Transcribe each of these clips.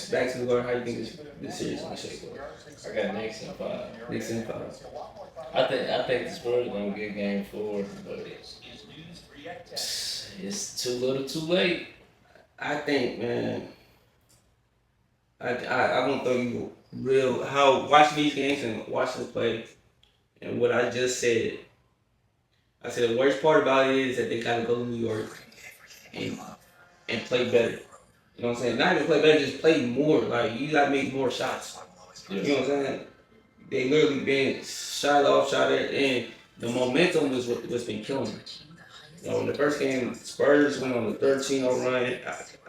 back to the Garden, how do you think this series gonna shape up? I got Knicks in 5. Knicks in 5. I think the Spurs gonna get game 4, but it's too little, too late. I think, man, I'm gonna throw you real how watching these games and watching the play and what I just said. I said the worst part about it is that they gotta go to New York and and play better. You know what I'm saying? Not even play better, just play more. Like you gotta make more shots. You know what I'm saying? They literally been shot off, shot at, and the momentum was what's been killing them. You know, in the first game, Spurs went on a 13-0 run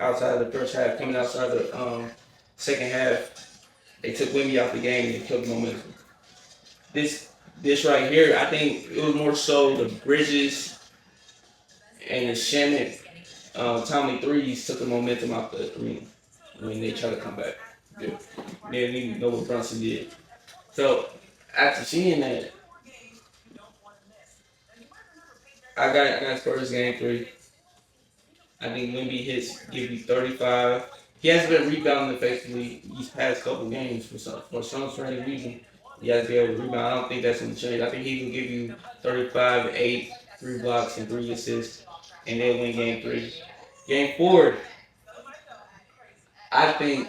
outside of the first half. Coming outside the second half, they took Wimby out the game and they killed the momentum. This right here, I think it was more so the Bridges and the Shannon Tommy threes took the momentum out the arena when they try to come back. Yeah. They didn't even know what Brunson did. So after seeing that, I got Spurs game 3. I think Wemby hits give you 35. He hasn't been rebounding effectively these past couple games for some strange reason. He has to be able to rebound. I don't think that's going to change. I think he can give you 35, 8, 3 blocks, and 3 assists, and they'll win game 3. Game 4, I think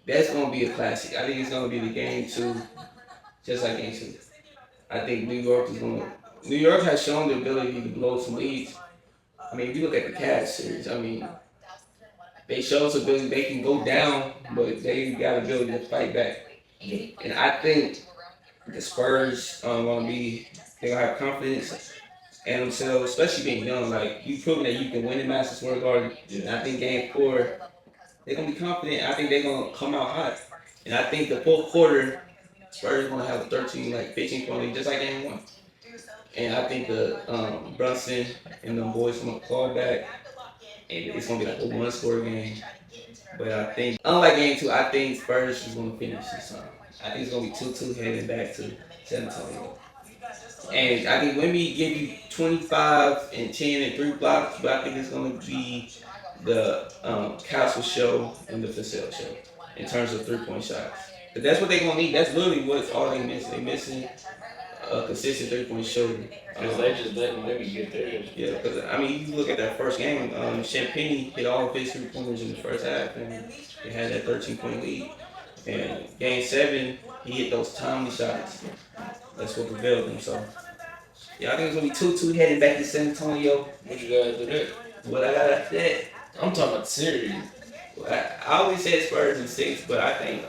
that's going to be a classic. I think it's going to be the game 2, just like game 2. I think New York is going to. New York has shown the ability to blow some leads. I mean, if you look at the Cavs series, I mean, they show us ability. They can go down, but they got ability to fight back. And I think the Spurs are going to be. They're going to have confidence in themselves, especially being young. Like, you've proven that you can win in Madison Square Garden. And I think game 4, they're going to be confident. I think they're going to come out hot. And I think the fourth quarter, Spurs are going to have a 15 point lead, just like game 1. And I think the Brunson and the boys going to claw back. And it's going to be like a one-score game. But I think, unlike game 2, I think Spurs is going to finish this time. I think it's going to be 2-2 heading back to San Antonio. And I think Wemby give you 25 and 10 and 3 blocks, but I think it's going to be the Castle show and the Facel show in terms of 3-point shots. But that's what they're going to need. That's literally what's all they missing. They're missing a consistent 3-point shooter. Because they just letting Wemby get theirs. Yeah, because, I mean, you look at that first game, Champagne hit all of his 3-pointers in the first half, and they had that 13-point lead. And game 7, he hit those timely shots. That's what prevailed them. So, yeah, I think it's going to be 2-2 heading back to San Antonio. What you got to do that? What I got after that? I'm talking about the series. Well, I always said Spurs in 6, but I think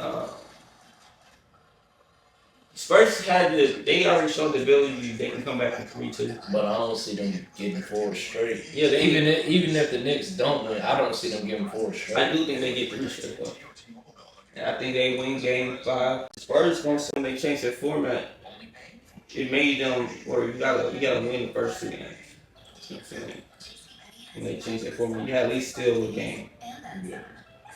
Spurs they already showed the ability they can come back from 3-2. But I don't see them getting 4 straight. Yeah, even if the Knicks don't win, I don't see them getting 4 straight. I do think they get 3 straight though. And I think they win game 5. Spurs when they change their format, it made them or you gotta win the first 2 games. You know what I'm saying? When they change their format, you at least steal a game. Yeah.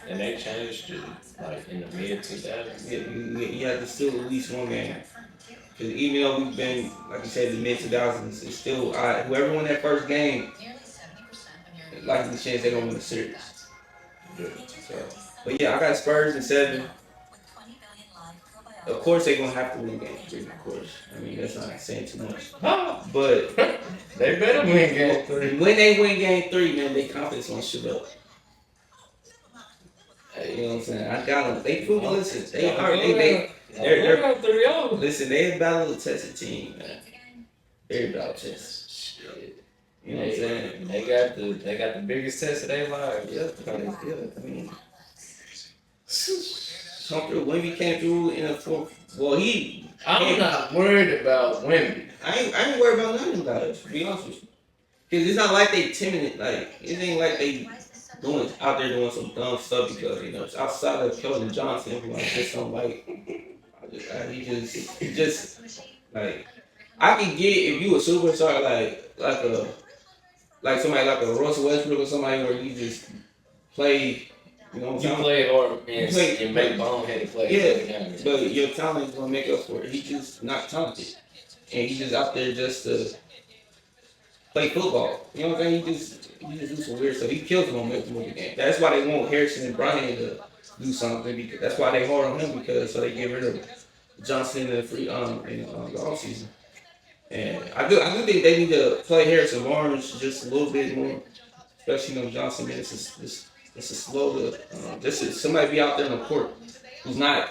And they changed it like in the mid 2000s. Yeah, you have to steal at least 1 game. Because even though we've been, like you said, in the mid 2000s, it's still whoever won that first game, like the chance they're gonna win the series. Yeah. So, but yeah, I got Spurs in 7. Of course, they're gonna have to win game 3. Of course, I mean that's not saying too much. But they better win game 3. When they win game 3, man, their confidence gonna shoot up. You know what I'm saying? I got them. They prove. Listen, they're 3-0. Listen, they're about to test the team, man. They're about to test. You know what I'm saying? They got the biggest test of their lives. Yep. I mean, Wemby came through in a 4th. Well, I'm not worried about Wemby. I ain't worried about nothing about it. To be honest with you, because it's not like they timid. Like it ain't like they out there doing some dumb stuff because it's outside of Keldon Johnson, who I just don't like. He just like I can get if you a superstar like somebody like a Russell Westbrook or somebody where you just play. You know what I'm saying? You play hard and make boneheaded plays. Yeah, but your talent is gonna make up for it. He's just not talented, and he's just out there just to play football. You know what I'm saying? He just do some weird stuff. He kills the momentum of the game. That's why they want Harrison and Bryan to do something because that's why they hard on him because so they get rid of Johnson in the free in the off season. And I do think they need to play Harrison Barnes just a little bit more, especially Johnson. Man, it's a slow to just to, somebody be out there on the court who's not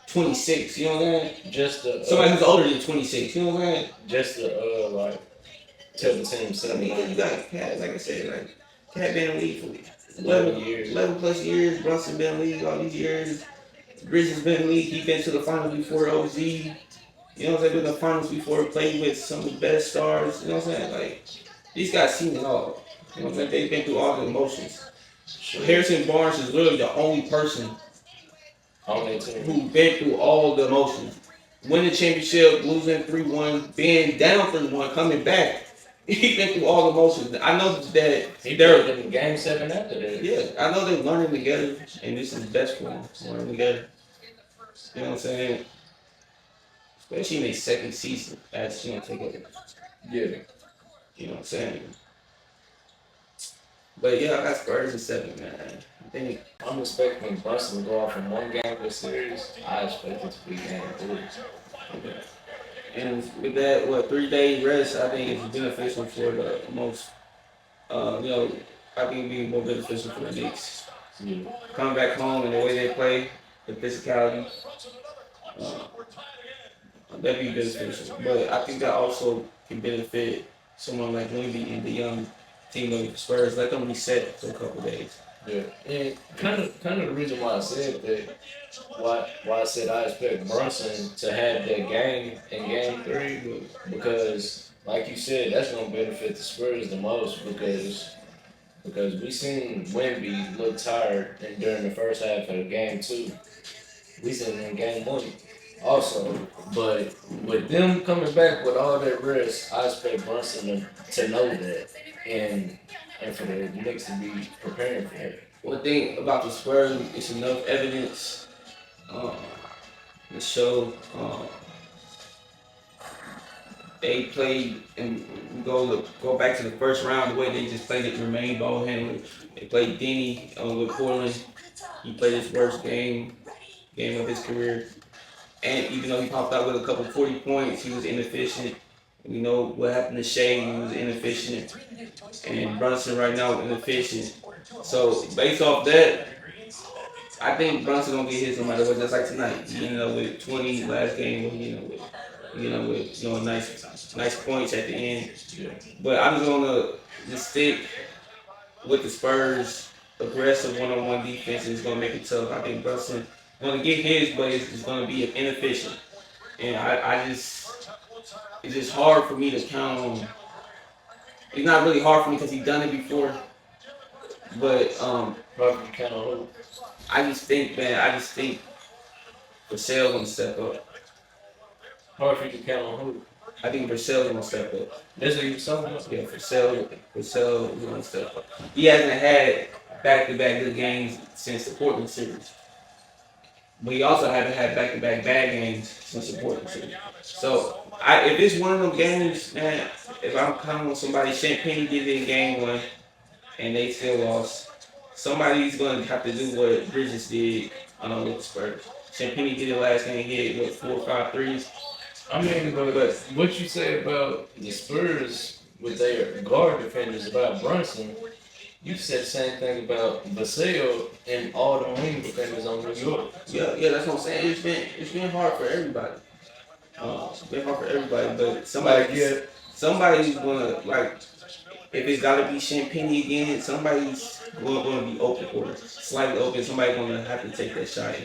26. You know what I'm saying? Somebody who's older than 26. You know what I'm saying? Just to like tell the team I mean, something. you got Cat, like I said, like Cat been in the league for 11 years. 11 plus years. Brunson been in the league all these years. Grizzlies been in the league. He been to the finals before OZ. You know what I'm saying? Been in the finals before. Played with some of the best stars. You know what I'm saying? Like these guys seen it all. You know what I'm saying? They've been through all the emotions. Sure. Harrison Barnes is literally the only person on that team who been through all the emotions. Winning the championship, losing 3-1, being down 3-1, coming back. He been through all the emotions. I know that they're in game 7 after that. Yeah, I know they're learning together, and this is best for them. Learning together. You know what I'm saying? Especially in their second season as take over. Yeah. You know what I'm saying? But yeah, I got Spurs in 7, man. I think I'm expecting Brunson to go off in one game of the series. I expect it to be game 3. okay. And with that, 3-day rest, I think it's beneficial for the most. I think it'd be more beneficial for the Knicks. Yeah. Come back home and the way they play, the physicality, that'd be beneficial. But I think that also can benefit someone like Wemby and the young team of Spurs. Let them reset for a couple days. Yeah, and kind of the reason why I said that, why I said I expect Brunson to have that game in game 3, because like you said, that's gonna benefit the Spurs the most because we seen Wemby look tired and during the first half of game 2. We seen him in game 1 also, but with them coming back with all that rest, I expect Brunson to know that and for the Knicks to be preparing for it. One thing about the Spurs, it's enough evidence to show they played and go back to the first round the way they just played it, remain ball handling. They played Denny with Portland. He played his worst game of his career. And even though he popped out with a couple 40 points, he was inefficient. We know what happened to Shea, he was inefficient. And Brunson right now is inefficient. So based off that, I think Brunson gonna get his no matter what, just like tonight. He ended up with 20 last game, he ended up with nice points at the end. But I'm just gonna just stick with the Spurs. Aggressive one-on-one defense is gonna make it tough. I think Brunson gonna get his, but it's gonna be inefficient. And it's just hard for me to count on. It's not really hard for me because he's done it before. But I just think Vassell gonna step up. Hard for you to count on who? I think Vassell's gonna step up. That's what you was talking about? Yeah, Vassell is gonna step up. He hasn't had back-to-back good games since the Portland series. But he also haven't had back-to-back bad games since the Portland series. So if it's one of them games, man, if I'm counting on somebody, Champagne did it in game 1 and they still lost. Somebody's going to have to do what Bridges did with the Spurs. Champagne did it last game, he hit 4 or 5 threes. I mean, but what you say about the Spurs with their guard defenders about Brunson, you said the same thing about Vassell and all the wing defenders on New York. Yeah, that's what I'm saying. It's been hard for everybody. It's been hard for everybody, but somebody's gonna if it's gotta be Champagne again, somebody's gonna be open for it, slightly open. Somebody's gonna have to take that shot.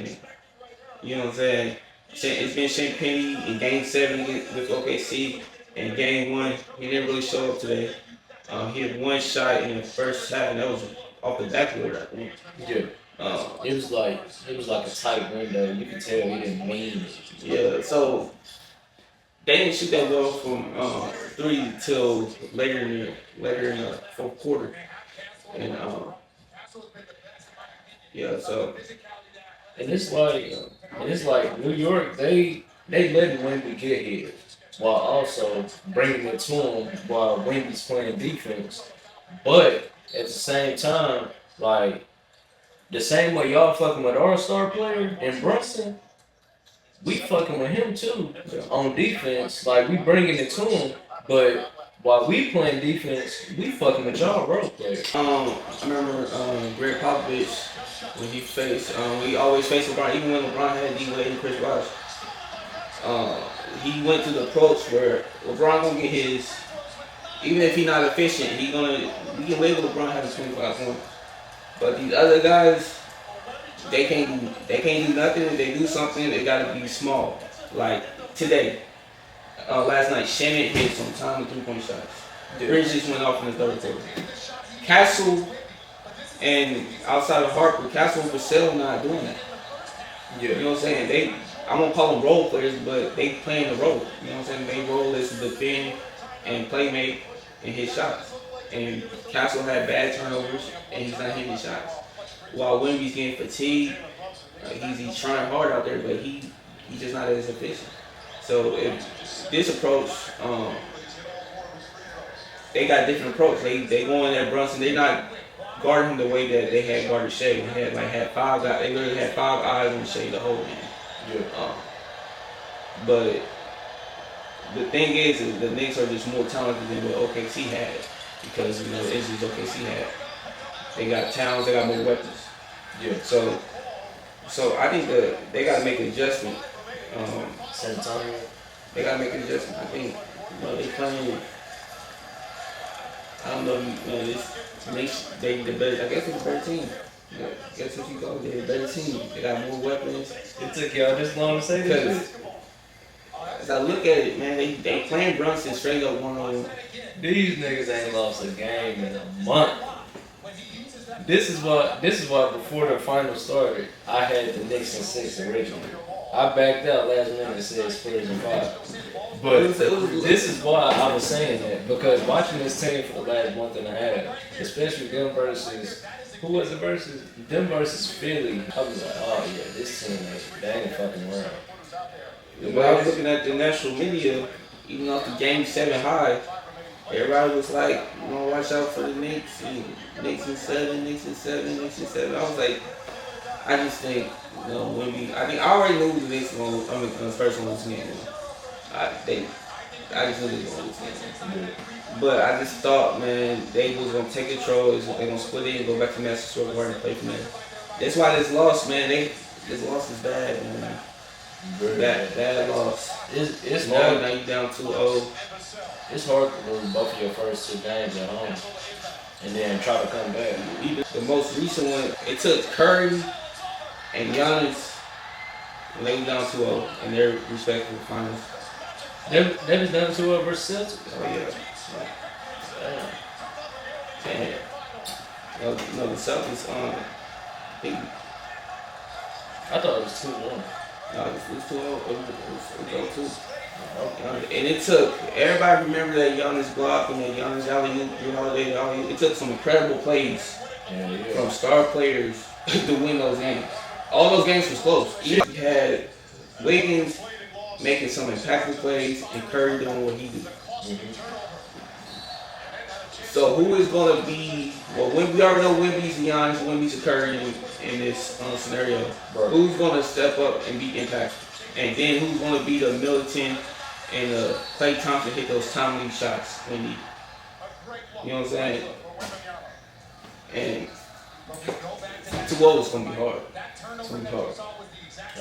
You know what I'm saying? It's been Champagne in game 7 with OKC, and game 1 he didn't really show up today. He had one shot in the first half, and that was off the backboard, I think. Yeah. It was like a tight window. You could tell he didn't mean it. Yeah. So they didn't shoot that well from 3 till later in the fourth quarter, and yeah. So and it's like New York. They letting Wemby get here, while also bringing it to him while Wemby's playing defense. But at the same time, like the same way y'all fucking with our star player in Brunson, we fucking with him too on defense. Like we bringing it to him, but while we playing defense, we fucking with y'all role players. I remember Greg Popovich when we always faced LeBron, even when LeBron had D Wade and Chris Bosh. He went to the approach where LeBron gonna get his, even if he not efficient, we can label LeBron having 25 points. But these other guys, they can't do nothing. If they do something, it gotta be small. Like today, last night, Shannon hit some time with 3-point shots. Bridges went off in the third quarter. Castle and outside of Harper, Castle and Vassell not doing that. Yeah. You know what I'm saying? I won't call them role players, but they playing the role. You know what I'm saying? Their role is to defend and playmate and hit shots. And Castle had bad turnovers and he's not hitting shots. While Wemby's getting fatigued, he's trying hard out there, but he's just not as efficient. So if this approach, they got a different approach. They go in there Brunson. They not guarding him the way that they had guarded Shea. They had 5 guys. They literally had 5 eyes on Shea the whole game. Yeah. But the thing is the Knicks are just more talented than what OKC had because the injuries OKC had. They got Towns. They got more weapons. Yeah. So I think they got to make an adjustment. San Antonio. They got to make an adjustment. I think they playing. I don't know. This Knicks they the better. I guess it's a better team. Yeah, I guess if you go, they're a better team. They got more weapons. It took y'all this long to say this. As I look at it, man, they playing Brunson straight up 1-on-1. These niggas ain't lost a game in a month. This is why before the final started, I had the Knicks in 6 originally. I backed out last minute and said Spurs in 5. But this is why I was saying that, because watching this team for the last month and a half, especially them versus, who was it versus? Them versus Philly, I was like, oh yeah, this team, they ain't fucking around. When I was looking at the national media, even off the Game 7 high, everybody was like, watch out for the Knicks, and Knicks in 7, Knicks in 7, Knicks in 7. I was like, I just think, I already knew the Knicks were going to, Spurs were going to win. I just knew they were going to win. But I just thought, man, they was going to take control, they're going to split it and go back to Madison Square Garden and play from there. That's why this loss, man, this loss is bad, man. Bad loss. It's now hard. Now you down 2-0. It's hard to lose both of your first 2 games at home and then try to come back. Even the most recent one, it took Curry and Giannis when they were down 2-0 in their respective finals. They was down 2-0 versus Celtics. Oh yeah. Damn. The Celtics. I thought it was 2-1. No, it was 2-0. It was 0-2. And it took, everybody remember that Giannis block and that Giannis alley-oop, it took some incredible plays from star players to win those games. All those games was close. You had Wiggins making some impactful plays and Curry doing what he did. So who is going to be, we already know Wemby's and Giannis, Wemby's and Curry in this scenario. Right. Who's going to step up and be impactful? And then who's going to be the Middleton and Klay Thompson hit those timely shots when needed? You know what I'm saying? And 2-0 is going to be hard. It's going to be hard.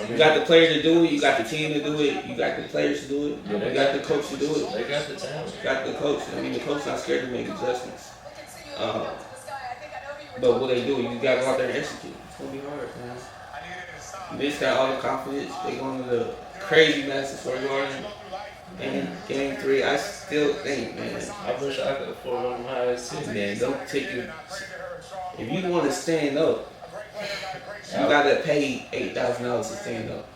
You got the player to do it. You got the team to do it. You got the players to do it. You got the coach to do it. They got the talent. Got the coach. The coach not scared to make adjustments. But what they do, you got to go out there and execute. It's going to be hard, man. Knicks got all the confidence. They going to the crazy Madison Square Garden. And Game 3, I still think, man. I wish I could afford one of my highest too. Man, don't take it. If you want to stand up, you gotta pay $8,000 to stand up.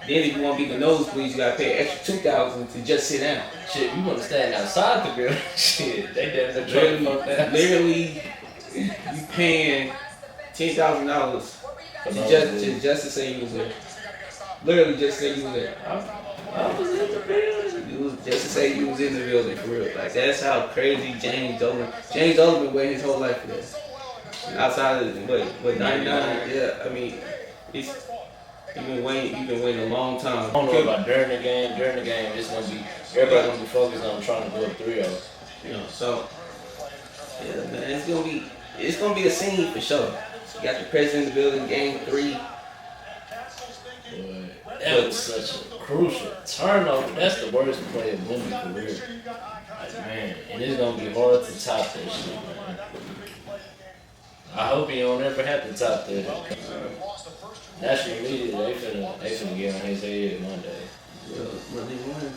Then if you want to be the nosebleeds, you gotta pay extra $2,000 to just sit down. Shit, you want to stand outside the building? Shit, they damn near about that. Literally, you paying $10,000 just to say you was there. Literally, just say you was there. I was in the building. Just to say you was in the building, for real. Like, that's how crazy James Dolan been waiting his whole life for this. outside of what 99. 99. Yeah, I mean, it's you've been waiting a long time. I don't know about during the game. During the game, it's gonna be everybody gonna be focused on trying to go up 3-0. You know, so yeah, man, it's gonna be a scene for sure. You got the president in the building, game 3. But that was such a crucial turnover. That's the worst play of Wemby's career. Like, man, and it's gonna be hard to top that shit, man. I hope he don't ever have to top that. National media, they finna get on his head Monday. Well, Monday morning.